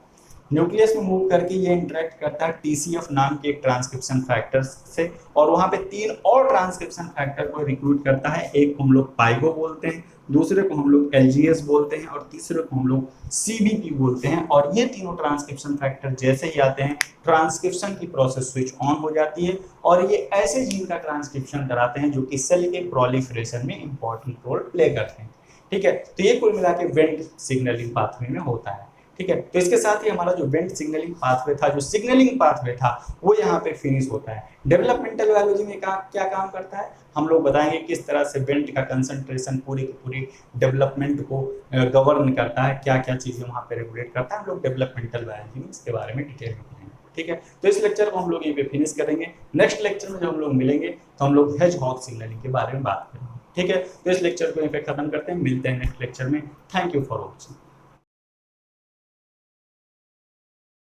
न्यूक्लियस में मूव करके ये इंटरेक्ट करता है टीसीएफ नाम के एक ट्रांसक्रिप्शन फैक्टर से, और वहाँ पे 3 और ट्रांसक्रिप्शन फैक्टर को रिक्रूट करता है। एक को हम लोग पाइगो बोलते हैं, दूसरे को हम लोग एलजीएस बोलते हैं और तीसरे को हम लोग सीबीपी बोलते हैं। और ये तीनों ट्रांसक्रिप्शन फैक्टर जैसे ही आते हैं ट्रांसक्रिप्शन की प्रोसेस स्विच ऑन हो जाती है और ये ऐसे जीन का ट्रांसक्रिप्शन कराते हैं जो कि सेल के प्रोलिफरेशन में इंपॉर्टेंट रोल प्ले करते हैं। ठीक है, तो ये कुल मिला के वेंट सिग्नलिंग पाथवे में होता है। ठीक है, तो इसके साथ ही हमारा जो वेंट सिग्नलिंग पाथवे था, जो सिग्नलिंग पाथवे था, वो यहाँ पे फिनिश होता है। डेवलपमेंटल बायोलॉजी में क्या काम करता है, हम लोग बताएंगे किस तरह से वेंट का कंसंट्रेशन पूरी की पूरी डेवलपमेंट को गवर्न करता है, क्या क्या चीज़ें वहाँ पे रेगुलेट करता है। हम लोग डेवलपमेंटल बायोलॉजी में इसके बारे में डिटेल में पढ़ेंगे। ठीक है, तो इस लेक्चर को हम लोग यहीं पे फिनिश करेंगे। नेक्स्ट लेक्चर में जब हम लोग मिलेंगे तो हम लोग हेजहॉग सिग्नलिंग के बारे में बात करेंगे। ठीक है, तो इस लेक्चर को यहीं पे खत्म करते हैं, मिलते हैं नेक्स्ट लेक्चर में। Thank you for watching.